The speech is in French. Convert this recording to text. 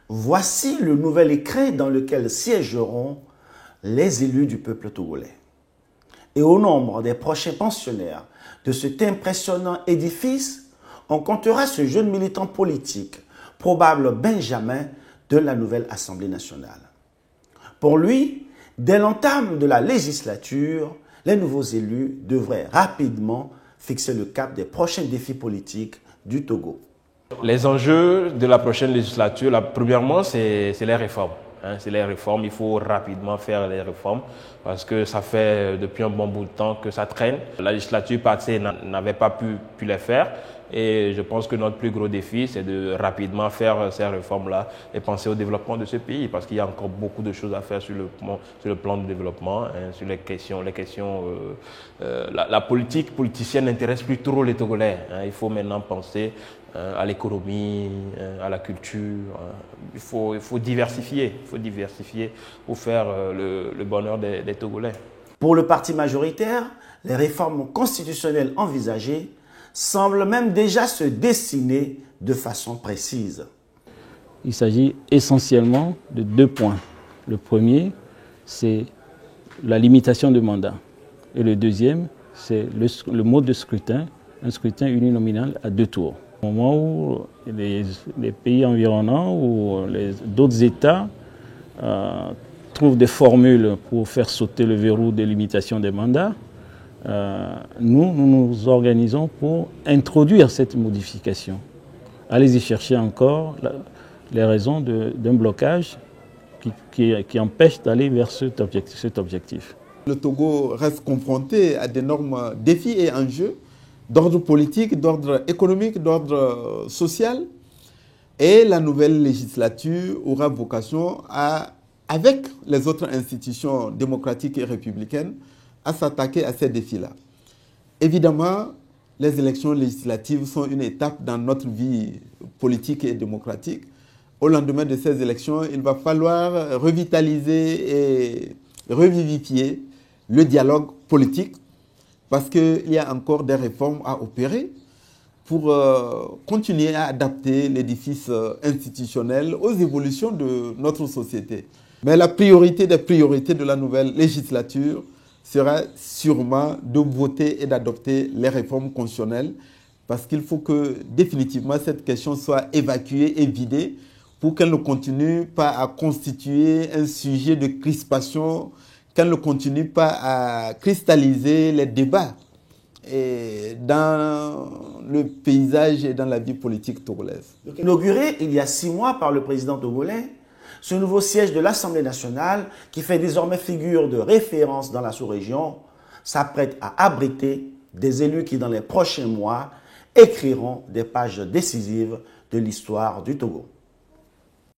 Voici le nouvel écrin dans lequel siégeront les élus du peuple togolais. Et au nombre des prochains pensionnaires de cet impressionnant édifice, on comptera ce jeune militant politique, probable Benjamin de la nouvelle Assemblée nationale. Pour lui, dès l'entame de la législature, les nouveaux élus devraient rapidement fixer le cap des prochains défis politiques du Togo. Les enjeux de la prochaine législature, premièrement, c'est les réformes. C'est les réformes, il faut rapidement faire les réformes parce que ça fait depuis un bon bout de temps que ça traîne. La législature passée n'avait pas pu les faire et je pense que notre plus gros défi, c'est de rapidement faire ces réformes-là et penser au développement de ce pays parce qu'il y a encore beaucoup de choses à faire sur le plan de développement, sur les questions. La politique politicienne n'intéresse plus trop les Togolais. Il faut maintenant penser à l'économie, à la culture. Il faut diversifier. Pour faire le bonheur des Togolais. Pour le parti majoritaire, les réformes constitutionnelles envisagées semblent même déjà se dessiner de façon précise. Il s'agit essentiellement de 2 points. Le premier, c'est la limitation de mandat. Et le deuxième, c'est le mode de scrutin, un scrutin uninominal à 2 tours. Au moment où les pays environnants ou d'autres États trouvent des formules pour faire sauter le verrou de limitation des mandats, nous nous organisons pour introduire cette modification. Allez-y chercher encore les raisons d'un blocage qui empêche d'aller vers cet objectif. Le Togo reste confronté à d'énormes défis et enjeux d'ordre politique, d'ordre économique, d'ordre social. Et la nouvelle législature aura vocation avec les autres institutions démocratiques et républicaines, à s'attaquer à ces défis-là. Évidemment, les élections législatives sont une étape dans notre vie politique et démocratique. Au lendemain de ces élections, il va falloir revitaliser et revivifier le dialogue politique parce qu'il y a encore des réformes à opérer pour continuer à adapter l'édifice institutionnel aux évolutions de notre société. Mais la priorité des priorités de la nouvelle législature sera sûrement de voter et d'adopter les réformes constitutionnelles parce qu'il faut que définitivement cette question soit évacuée et vidée pour qu'elle ne continue pas à constituer un sujet de crispation, qu'elle ne continue pas à cristalliser les débats dans le paysage et dans la vie politique togolaise. Inauguré il y a 6 mois par le président togolais, ce nouveau siège de l'Assemblée nationale, qui fait désormais figure de référence dans la sous-région, s'apprête à abriter des élus qui, dans les prochains mois, écriront des pages décisives de l'histoire du Togo.